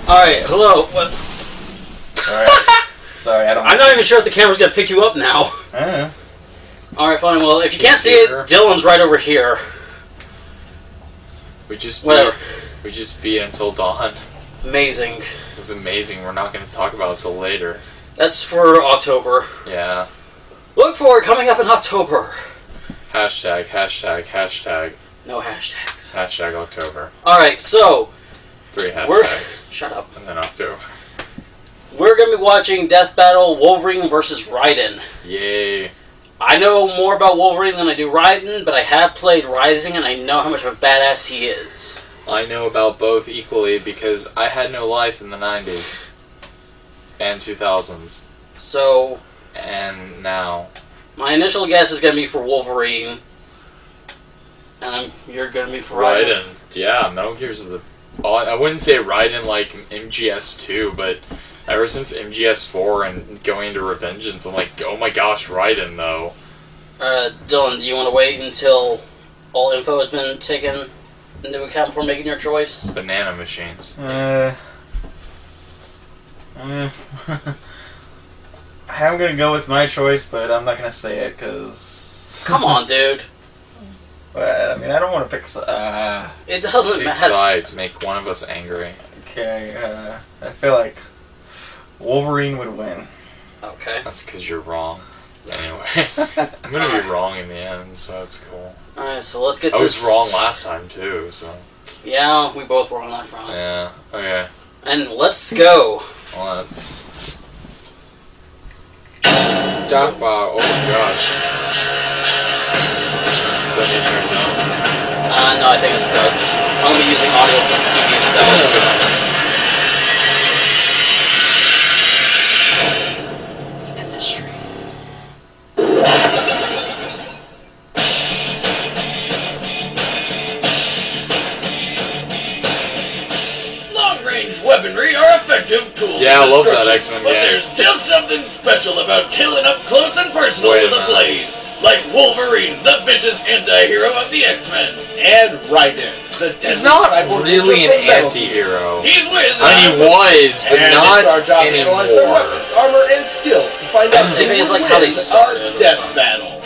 Alright, hello. What? Alright. Sorry, I'm not even sure if the camera's gonna pick you up now. Alright, fine. Well, if you can't see it, Dillon's right over here. We just Whatever. We just beat until dawn. Amazing. It's amazing. We're not going to talk about it till later. That's for October. Yeah. Look for it coming up in October. Hashtag, hashtag, hashtag. No hashtags. Hashtag October. Alright, so 3 hashtags. Shut up. And then October. We're going to be watching Death Battle Wolverine versus Raiden. Yay. I know more about Wolverine than I do Raiden, but I have played Rising and I know how much of a badass he is. I know about both equally because I had no life in the 90s. And 2000s. So... And now. My initial guess is going to be for Wolverine. And you're going to be for Raiden. Yeah, Metal Gear's the... I wouldn't say Raiden like MGS2, but ever since MGS4 and going into Revengeance, I'm like, oh my gosh, Raiden, though. Dylan, do you want to wait until all info has been taken into account before making your choice? Banana machines. I'm gonna go with my choice, but I'm not gonna say it, because... Come on, dude. Well, I mean, I don't want to pick... It doesn't Pick matter. sides, make one of us angry. Okay, I feel like Wolverine would win. Okay. That's because you're wrong. Anyway, I'm gonna be wrong in the end, so it's cool. Alright, so let's get I this... was wrong last time, too, so... Yeah, we both were on that front. Yeah, okay. And let's go. Let's... Death Battle, oh my gosh. Do I need to turn it down? No, I think it's good. I'm going to be using audio from the TV itself, so... Industry. Long-range weaponry are effective tools. Yeah, I love that destruction, X-Men but game. there's just something special about killing up close and personal Wait a with a minute. blade. Like Wolverine, the vicious anti-hero of the X-Men. And Raiden, the He's deadly not cyborg really ninja an from Metal anti-hero. He's whiz. I mean, he was, but And not it's our job to analyze their anymore. weapons, armor, and skills to find out I think who it's will like how they win started our or death something. battle.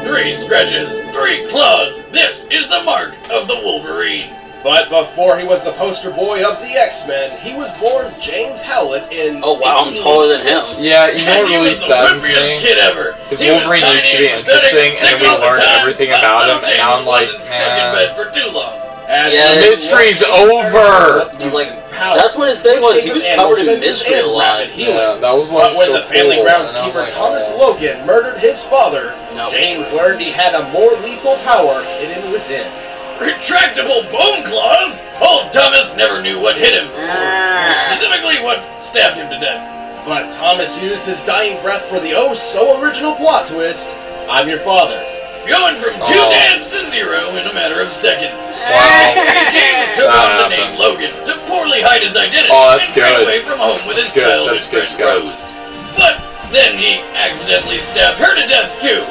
3 stretches, 3 claws. This is the mark of the Wolverine. But before he was the poster boy of the X-Men, he was born James Howlett in Oh wow, I'm taller than him. 1886. Yeah, you know And what he really was the saddens rippiest me? kid ever. Because He was Wolverine tiny, used to be pathetic, interesting, and sick then we all the learned time, everything but about little him, and James now I'm like, wasn't stuck in bed for too long. As Yeah, the mystery's over! It was like, that's what his thing was, he was covered in mystery a lot. Yeah, that was like But when so the family cool, and I'm groundskeeper like, Thomas oh. Logan murdered his father, No. James learned he had a more lethal power hidden within. Retractable bone claws? Old Thomas never knew what hit him. Or specifically what stabbed him to death. But Thomas used his dying breath for the oh-so-original plot twist. I'm your father. Going from 2 dads to 0 in a matter of seconds. Wow. James took on the name Logan to poorly hide his identity Oh, that's and ran good. away from home with his That's good. childhood That's good, friend guys. Rose. But then he accidentally stabbed her to death too.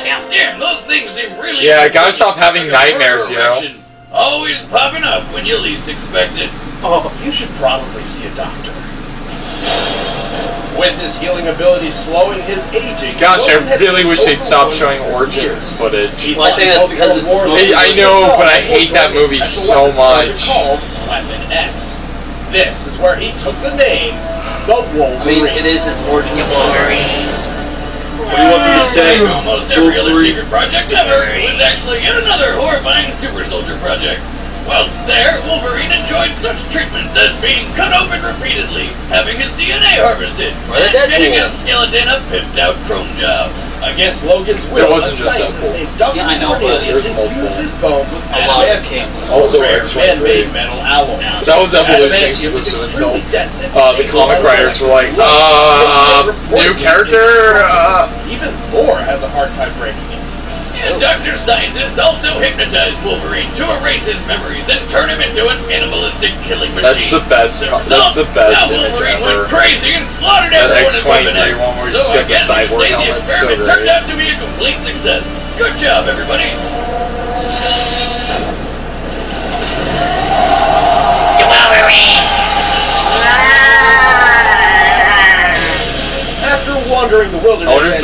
Damn, those things seem really... Yeah, gotta stop having nightmares, you know? Always popping up when you least expect it. Oh, you should probably see a doctor. With his healing ability slowing his aging... Gosh, Logan I has really been wish they'd stop overwhelmed showing Origins footage. Well, I think that's because it's Hey, I know, but I hate that movie so much. Called Weapon X. This is where he took the name, the Wolverine. I mean, it is his origin story. What do you want me to say? Almost every other secret project ever was actually yet another horrifying super soldier project. Whilst there, Wolverine enjoyed such treatments as being cut open repeatedly, having his DNA harvested, and getting his skeleton a pimped-out chrome job. Against Logan's will, It wasn't a just scientist Deadpool. named Dr. Yeah, I know, but Cornelius there's multiple. infused his bones with A lot of it came from Also, rare X-23. man-made metal alloy. That was evolution Adamantium is exclusive extremely until dense and the stable comic on writers were like, electric. new character, Even Thor has a hard time breaking it. And Dr. Scientist also hypnotized Wolverine to erase his memories and turn him into an animalistic killing machine. That's the best. That's the best now image Wolverine ever. went crazy and slaughtered That everyone in X-23 Weapon X. one where you just So get the I guess you cyborg could say the helmet, so experiment great. turned out to be a complete success. Good job, everybody.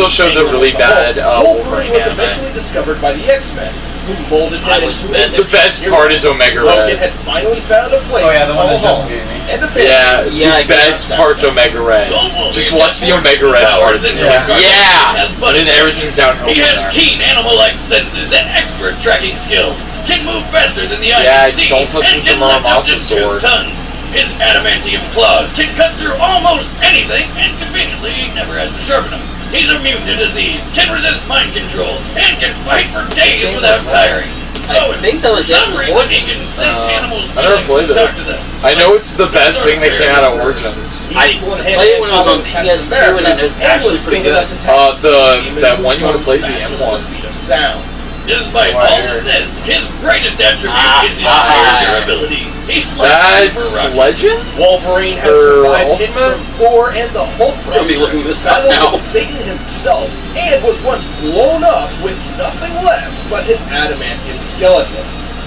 also showed the really bad Wolverine Wolverine was anime. eventually discovered by the X-Men, who molded him into a The best part is Omega Logan Red. had finally found a place Oh yeah, the to one call that just home. gave me. And a Yeah, family. Yeah, I the best guess part's Omega Red. Just watch the Omega Red parts. Yeah! But then everything's downhill. He has keen animal-like senses and expert tracking skills. Can move faster than the eye Yeah, can see. don't touch and him can with lift up to Muramasa's 2 sword. tons. His adamantium claws can cut through almost anything, and conveniently, he never has to sharpen them. He's immune to disease, can resist mind control, and can fight for days without tiring. I think that was For some just reason, he can sense animals' I never played feelings and it. talk to them. I know it's the best thing that came out of Origins. I played it when it was on PS2 and it was actually pretty good. That one you want to play is the M1. Speed of sound. Despite Wow. all of this, his greatest attribute is his sheer durability. He's like That's Super Rocky. Legend? Wolverine has Or survived hits Ultimate? from Thor and the Hulk I'm gonna be looking this up battled now. with Satan himself, and was once blown up with nothing left but his adamantium skeleton.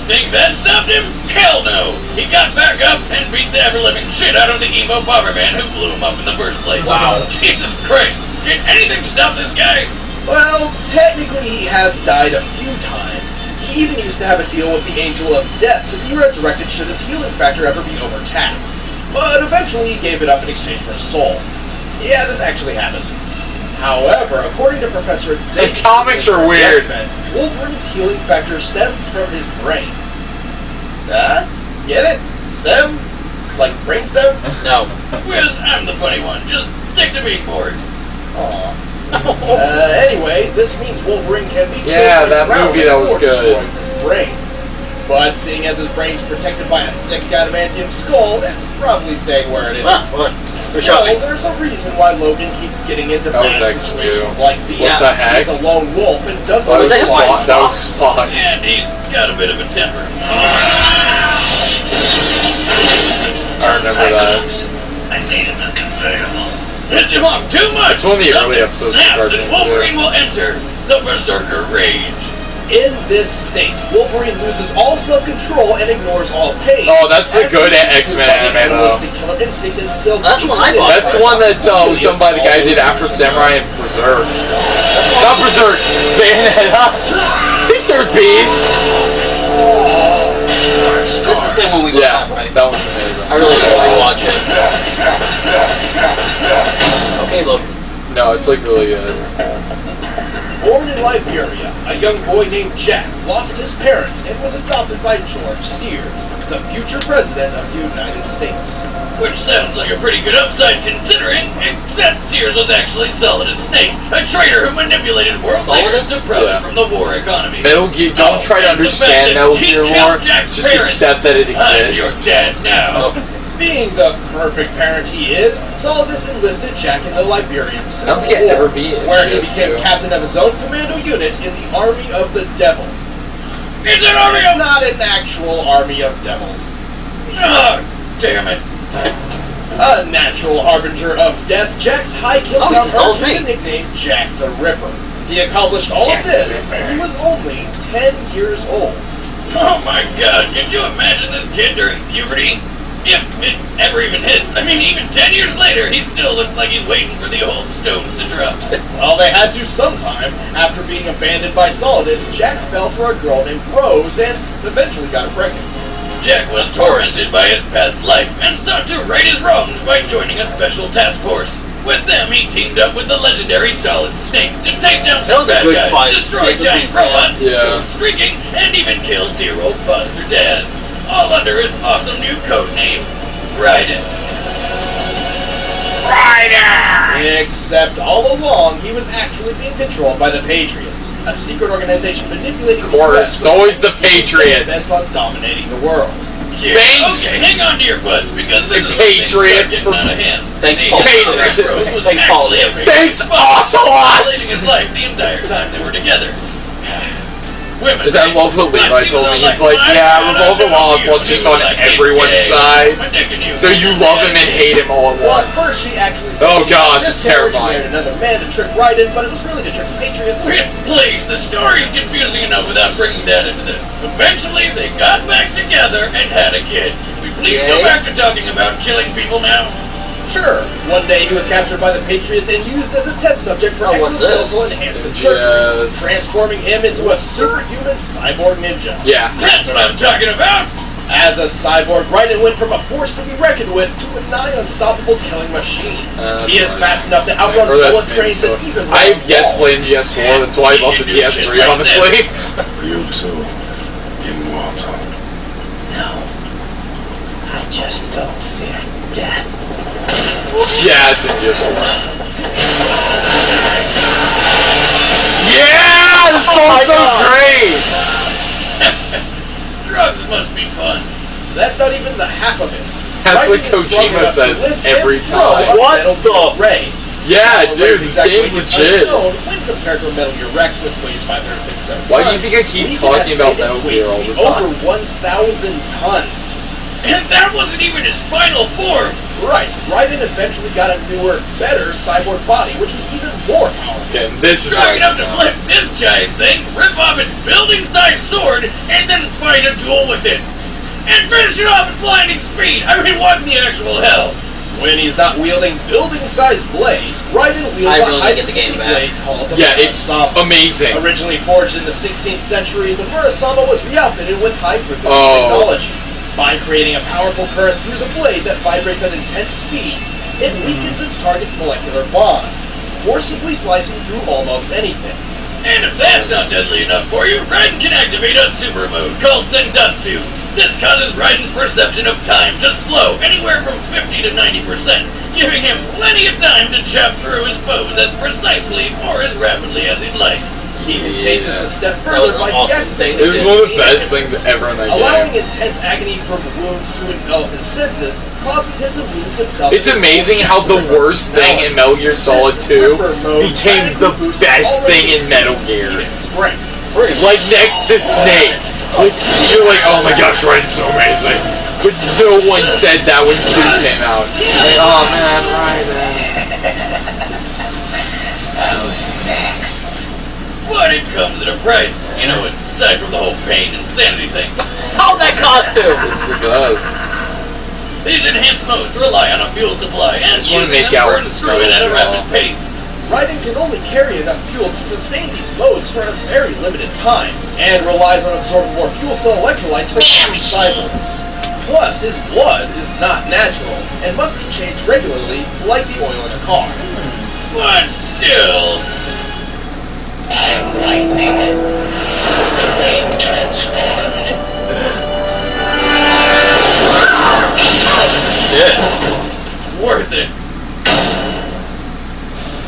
Think that stopped him? Hell no! He got back up and beat the ever-living shit out of the emo bomberman who blew him up in the first place. Wow. Jesus Christ! Can anything stop this guy? Well, technically he has died a few times. He even used to have a deal with the Angel of Death to be resurrected should his healing factor ever be overtaxed. But eventually he gave it up in exchange for a soul. Yeah, this actually happened. However, according to Professor Xavier, The comics are weird. X-Men, Wolverine's healing factor stems from his brain. Get it? Stem? Like brainstem? No. Wiz, I'm the funny one. Just stick to being bored. Aw. Anyway, this means Wolverine can be killed Yeah, by that drowning movie, that was or good. destroying his brain. But seeing as his brain's protected by a thick adamantium skull, it's probably staying where it is. What? We're So shocking. there's a reason why Logan keeps getting into That was bad X2. situations like these. What the heck? He's a lone wolf and doesn't That was that Spock. Spock? That was Spock. And he's got a bit of a temper. I remember that. I made him a convertible. Piss him off too much! It's one of the early Something episodes of snaps cartoons, and Wolverine will enter the Berserker Rage. In this state, Wolverine loses all self-control and ignores all pain. Oh, that's a As good his X-Men superhuman anime, though. animalistic killer instinct is still That's the one I deep bought. within That's the him. one that Really was done by the guy who did small Afro losers. Samurai and Berserk. Not Berserk! Bayonetta! Berserk Beast! This is the same one we looked Yeah, at, right? that one's amazing. I really want to rewatch it. Okay, look. No, it's like really good. Born in Liberia, a young boy named Jack lost his parents and was adopted by George Sears, the future president of the United States. Which sounds like a pretty good upside considering, except Sears was actually Solidus Snake, a traitor who manipulated world leaders to Solidus? profit Yeah. from the war economy. Metal Gear, don't try to and the fact understand that Metal he Gear killed War, Jack's just parents. accept that it I'm your exists. dad now. Being the perfect parent he is, Solidus enlisted Jack in the Liberian I Civil don't think I War, ever beat it. where he Yes, became too. captain of his own commando unit in the Army of the Devil. It's an army It's of... not an actual army of devils. Oh, damn it. A natural harbinger of death, Jack's high kill Oh, he's count as tall as earned me. him the nickname Jack the Ripper. He accomplished all Jack of the this when he was only 10 years old. Oh my god, could you imagine this kid during puberty? If it ever even hits. I mean, even 10 years later, he still looks like he's waiting for the old stones to drop. Well, they had to sometime. After being abandoned by Solidus, Jack fell for a girl named Rose and eventually got pregnant. Jack was tormented by his past life and sought to right his wrongs by joining a special task force. With them, he teamed up with the legendary Solid Snake to take down some was a bad good guys, fight. destroy Snake was giant insane. robots, Yeah. go streaking, and even kill dear old foster dad. All under his awesome new code name, Raiden. Except all along, he was actually being controlled by the Patriots, a secret organization manipulating Of course, it's always the Patriots. bent on dominating the world. Yeah, Thanks. Okay, hang on to your butts because this The is when things Patriots start for- getting out of hand. Thanks, See, Paul. Patriots. Rose was Thanks, Paul. actually a Thanks, Ocelot! living his life the entire time they were together. Women. Is that Love What Levi told me? He's like, yeah, Revolver Ocelot's just on everyone's side. So you love him and hate him all at Well, at once. first she actually said Oh she gosh, just it's married terrifying. another man to trick Raiden, but it was really to trick the Patriots. Please, the story's confusing enough without bringing that into this. Eventually, they got back together and had a kid. Can we please go Yay. back to talking about killing people now? Sure, one day he was captured by the Patriots and used as a test subject for what's exoskeletal this? enhancement surgery, Yes. transforming him into a superhuman cyborg ninja. Yeah. That's what I'm talking about! As a cyborg, Raiden went from a force to be reckoned with to a nigh unstoppable killing machine. He is fast enough to outrun Or that's bullet maybe trains so. and even I've run yet to play walls. MGS4, that's why I love the PS3, honestly. You too, immortal. No. I just don't fear death. Yeah, it's MGS4. Yeah! This song's so great! Drugs must be fun. That's not even the half of it. That's what Raiden is strong Kojima enough to says lift every and throw time. a What Metal the- Gear Ray. Yeah, While dude, Raiden's this game's exact weight is legit. unknown when compared to a Metal Gear Rex, which weighs 557 Why do you tons, think I keep we can talking about estimate its Metal weight Gear to all be the time? Over 1,000 tons. And that wasn't even his final form! Right, Raiden eventually got a newer, better cyborg body, which was even more powerful. Okay, this is Strong right enough to now. flip this giant thing, rip off its building-sized sword, and then fight a duel with it! And finish it off at blinding speed! I mean, what in the actual hell? When he's not wielding building-sized blades, Raiden wields I a really need to get the game high-frequency back. blade called the Yeah, it's Murasama. amazing. Originally forged in the 16th century, the Murasama was re-outfitted with high-frequency Oh. technology. By creating a powerful current through the blade that vibrates at intense speeds, it weakens its target's molecular bonds, forcibly slicing through almost anything. And if that's not deadly enough for you, Raiden can activate a super mode called Sendatsu. This causes Raiden's perception of time to slow anywhere from 50 to 90%, giving him plenty of time to chop through his foes as precisely or as rapidly as he'd like. He can take this a step was further an by awesome deactivating It was his one of the main best inhibitor. things ever in that Allowing game. intense agony from wounds to envelop his senses causes him to lose himself. It's in his amazing own how the Ripper worst thing power. in Metal Gear Solid This 2 Ripper mode became the radically boosts best thing already in Metal seen Gear. speed and strength. Like next to Snake. Like, you're like, oh my gosh, Raiden's so amazing. But no one said that when 2 came out. Like, oh man, Raiden. Who's next? But it comes at a price, you know, aside from the whole pain and sanity thing. Oh, that costume! It's the best. These enhanced modes rely on a fuel supply, and just wanna using make them out burns with through it at a metal rapid jaw. pace. Raiden can only carry enough fuel to sustain these modes for a very limited time, and relies on absorbing more fuel cell electrolytes from every cycle. Plus, his blood is not natural, and must be changed regularly, like the oil in a car. But still, I'm lightning. Being transformed. worth it.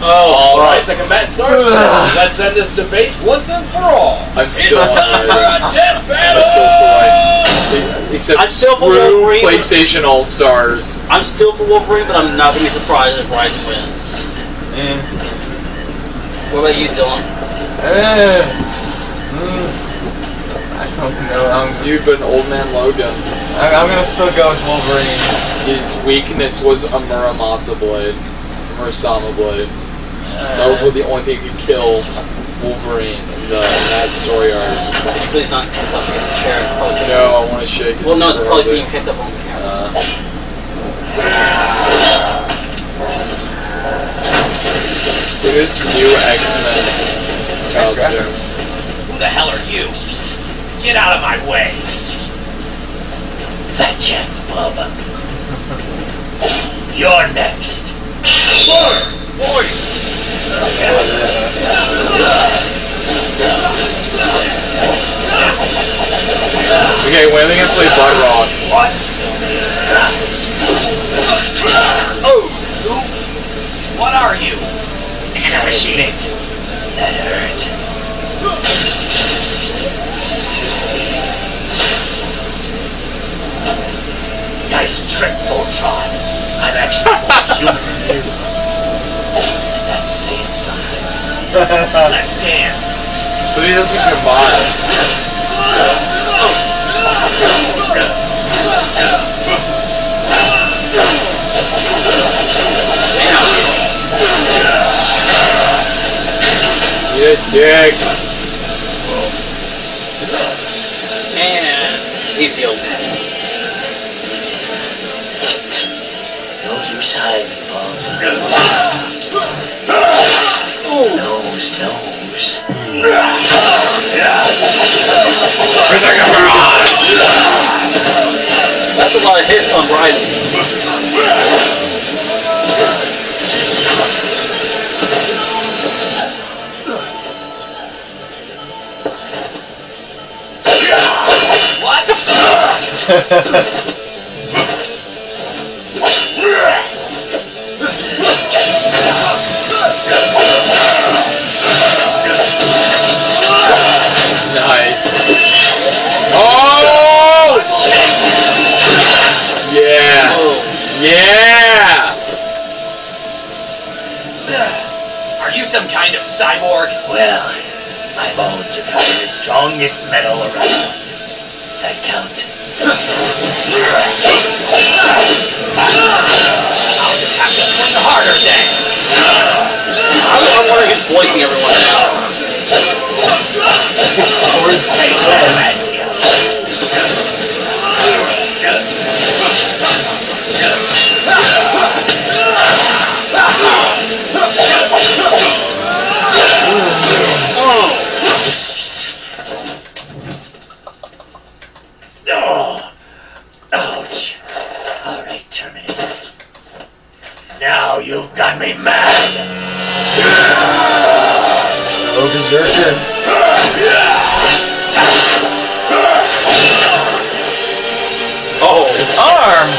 Oh, alright, the combatants are set. Let's end this debate once and for all. I'm It's still time for a death battle! Except I'm still for screw Wolverine. PlayStation All Stars. I'm still for Wolverine, but I'm not gonna be surprised if Raiden wins. What about you, Dillon? I don't know. Dude, but an old man Logan. I'm gonna still go with Wolverine. His weakness was a Muramasa blade. Murasama blade. That was what the only thing could kill Wolverine in that story arc. Could you please not touch against the chair? It's probably No, I want to shake it. Well, no, it's super probably hard. being picked up on camera. Look at this new X-Men costume. Who the hell are you? Get out of my way! Fat chance, Bubba. You're next. Okay, when are they gonna play Blood Rock? What? Oh! Who? What are you? Shoot it. That hurt. Nice trick, Voltron. I'm actually more human than you. And that's saying something. Let's dance. But he doesn't combine. You dick. And he's healed. Those who Nose high, Bob. Nose. That's a lot of hits on Raiden. What? Nice. Oh! Yeah. Yeah. Are you some kind of cyborg? Well, my bones are probably the strongest metal around. Does that count? I'll just have to swing harder then. I'm wondering who's voicing everyone now. Oh, ouch. All right, Terminator. Now you've got me mad. Oh, Berserker. Oh, Arm!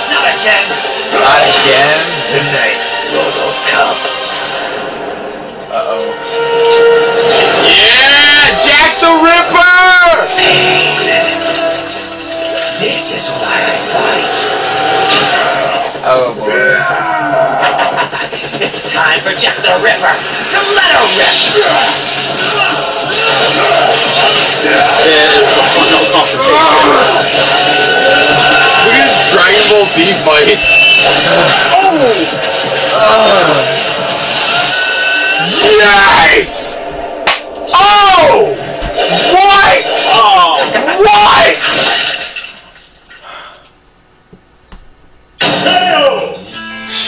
Not again. Not again. Good night, RoboCop. Uh-oh. Yeah! Jack the Ripper! This is why I fight. Oh, boy. It's time for Jack the Ripper to let her rip. this is the final confrontation. Look at this Dragon Ball Z fight. Yes! Oh! What? Oh, What?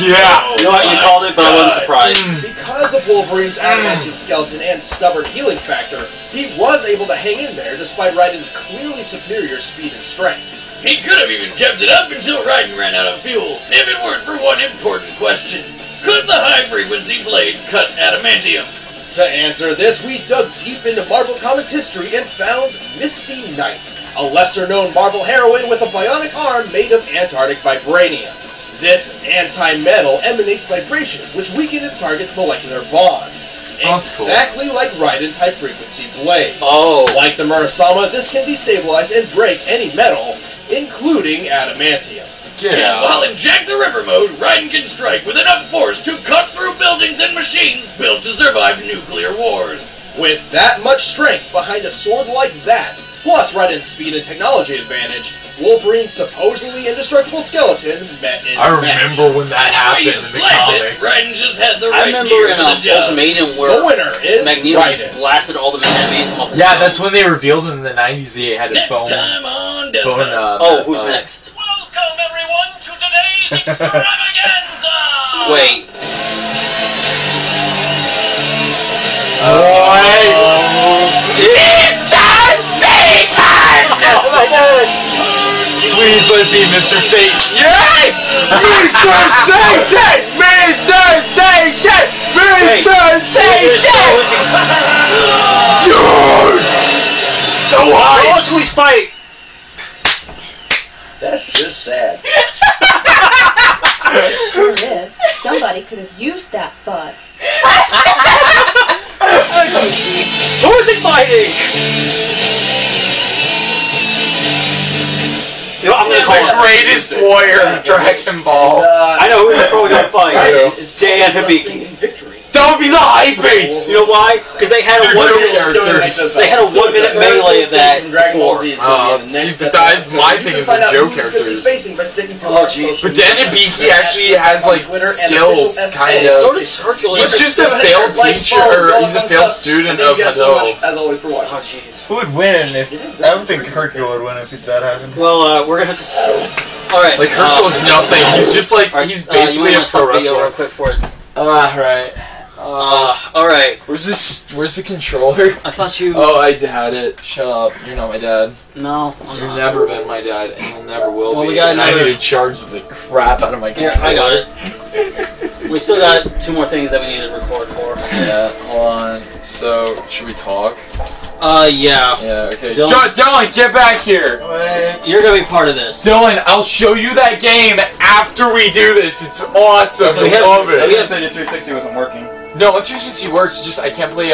Yeah. you know what? You called it, but I wasn't surprised. Because of Wolverine's adamantium skeleton and stubborn healing factor, he was able to hang in there despite Raiden's clearly superior speed and strength. He could have even kept it up until Raiden ran out of fuel, if it weren't for one important question. Could the high-frequency blade cut adamantium? To answer this, we dug deep into Marvel Comics history and found Misty Knight, a lesser-known Marvel heroine with a bionic arm made of Antarctic vibranium. This anti-metal emanates vibrations which weaken its target's molecular bonds. Oh, that's cool. Exactly like Raiden's high-frequency blade. Oh, Like the Murasama, this can destabilize and break any metal, including adamantium. Get And out. while in Jack the Ripper mode, Raiden can strike with enough force to cut through buildings and machines built to survive nuclear wars. With that much strength behind a sword like that, plus Raiden's speed and technology advantage, Wolverine's supposedly indestructible skeleton met its I match. remember when that How happened you in the slice it, comics. Raiden just had the I right remember gear in for the job. Ultimatum The where winner is Magneto just Raiden. blasted all the adamantium off the Yeah, dome. that's when they revealed in the 90s they had a Next bone. time on Bone, Delta. Oh, who's next? Welcome everyone to today's extravaganza! Wait. Mr. Satan! Oh my god! Please let it be Mr. Satan. Yes! Mr. Satan! Mr. Satan! Mr. Satan! Yes! So high! How should we fight? That's just sad. It sure is. Somebody could have used that buzz. Who is it fighting? You know, I'm gonna call The it. greatest warrior of Dragon Ball. I know who they're probably gonna fight. Raiden is Dan probably Hibiki. in victory. That would be the hype base! You know why? Because they had a They're 1 joke minute. characters. They had a 1 minute melee of that before. See, but my thing is they're joke characters. Oh, geez. But Dan Hibiki actually has, like, skills, kind So of. does Hercules. He's just a failed teacher, or he's a failed student of Hado. As always for watching. Oh, jeez. Who would win if... I would think Hercule would win if that happened. Well, we're gonna have to. Alright. Like, Hurtful is nothing. He's just like, he's basically a pro wrestler. Real quick for it. Right. Alright. Where's the controller? I thought you... Oh, I had it. Shut up. You're not my dad. No, I'm You've not. never been my dad, and you'll never will Well, be. we got and I another- need to charge the crap out of my Here, controller. I got it. We still got 2 more things that we need to record for. Yeah, hold on. So, should we talk? Yeah. Yeah, okay. Dylan- Dylan, get back here! You're gonna be part of this. Dylan, I'll show you that game after we do this. It's awesome. I love I it. said the 360 wasn't working. No, the 360 works. Just I can't play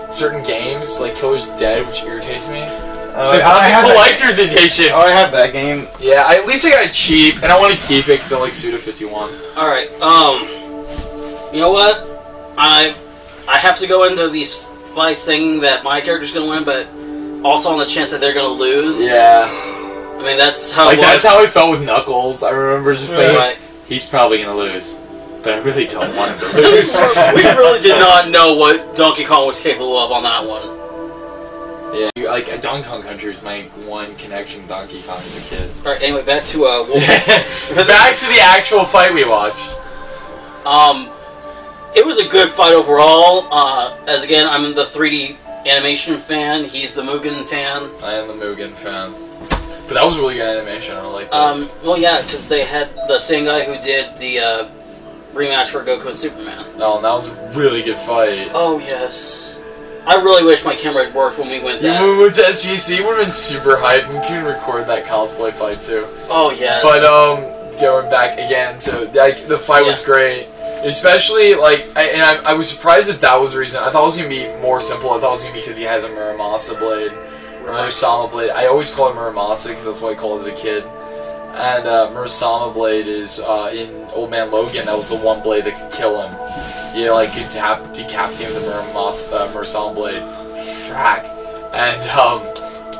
certain games like Killer's Dead, which irritates me. So I have the collector's edition. Oh, I have that game. Yeah, at least I got it cheap, and I want to keep it because I like Suda51. Alright, you know what? I have to go into these fights thinking that my character's gonna win, but also on the chance that they're gonna lose. Yeah. I mean, that's how Like, it was. that's how I felt with Knuckles. I remember just saying, Right. he's probably gonna lose. But I really don't want him to lose. We really did not know what Donkey Kong was capable of on that one. Yeah, like, Donkey Kong Country was my one connection with Donkey Kong as a kid. Alright, anyway, back to, Wolverine. Back to the actual fight we watched. It was a good fight overall. As again, I'm the 3D animation fan. He's the Mugen fan. I am the Mugen fan. But that was really good animation. I like that. Well, yeah, because they had the same guy who did the rematch for Goku and Superman. Oh, and that was a really good fight. Oh, yes. I really wish my camera had worked when we went Yeah, that. when we went to SGC, would have been super hyped. We could record that cosplay fight too. Oh, yes. But going back again to like the fight was great, especially like I was surprised that was the reason. I thought it was gonna be more simple. I thought it was gonna be because he has a Muramasa blade, or Murasama blade. I always call it Muramasa because that's what I call it as a kid. And Murasama blade is in Old Man Logan. That was the one blade that could kill him. You know, like decapitate with the Murasama blade, frack, and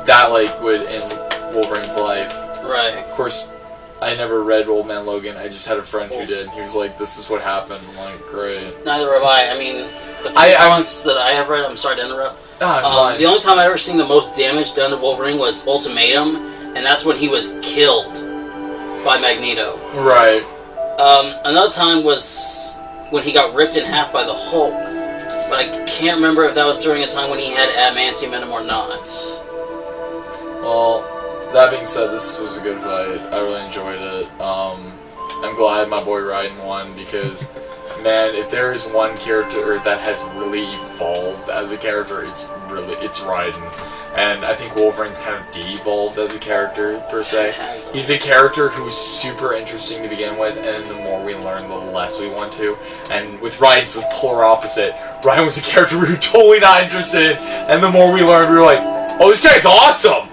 that like would end Wolverine's life. Right. Of course, I never read Old Man Logan. I just had a friend who did. And he was like, "This is what happened." I'm like, "Great." Neither have I. I mean, the few comics that I have read. I'm sorry to interrupt. No, it's fine. The only time I ever seen the most damage done to Wolverine was Ultimatum, and that's when he was killed by Magneto. Right. Another time was when he got ripped in half by the Hulk, but I can't remember if that was during a time when he had adamantium in him or not. Well, that being said, this was a good fight. I really enjoyed it. I'm glad my boy Raiden won because, man, if there is one character that has really evolved as a character, it's Raiden. And I think Wolverine's kind of de-evolved as a character, per se. He's a character who's super interesting to begin with, and the more we learn, the less we want to. And with Raiden, it's the polar opposite. Raiden was a character we were totally not interested in, and the more we learned, we were like, oh, this guy's awesome!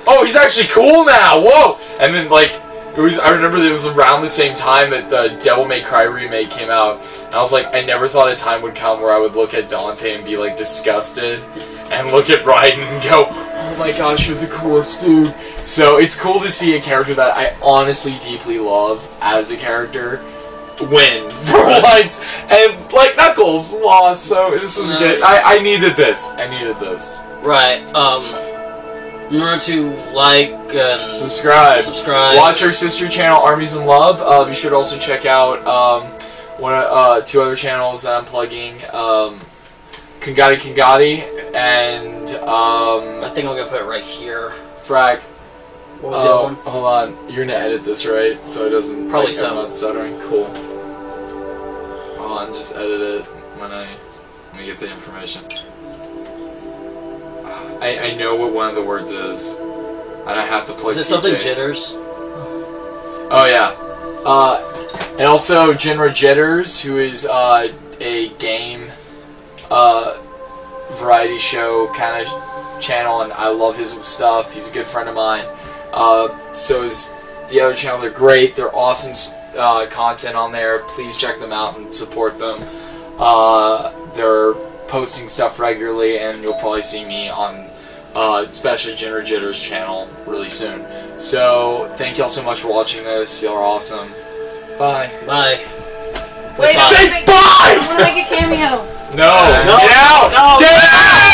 Oh, he's actually cool now! Whoa! And then, like, I remember it was around the same time that the Devil May Cry remake came out, and I was like, I never thought a time would come where I would look at Dante and be, like, disgusted, and look at Raiden and go, oh my gosh, you're the coolest dude. So it's cool to see a character that I honestly deeply love as a character win for once, and, like, Knuckles lost, so this is good. I needed this. I needed this. Right, remember to like and subscribe. Watch our sister channel, Armies in Love. Be sure to also check out two other channels that I'm plugging. Kangati, and I think I'm gonna put it right here. Frag. What was the other one? Hold on, you're gonna edit this, right? So it doesn't probably I'm not stuttering. Cool. Hold on, just edit it when I get the information. I know what one of the words is, and I have to plug. Is it something Jitters? Oh yeah. And also Jinra Jitters, who is a game variety show kind of channel, and I love his stuff. He's a good friend of mine. So is the other channel. They're great. They're awesome content on there. Please check them out and support them. They're posting stuff regularly, and you'll probably see me on especially Jinra Jitters channel really soon. So thank y'all so much for watching this. Y'all are awesome. Bye. Bye. Wait, say bye! I want to make a cameo. No. Get out! No. Get out!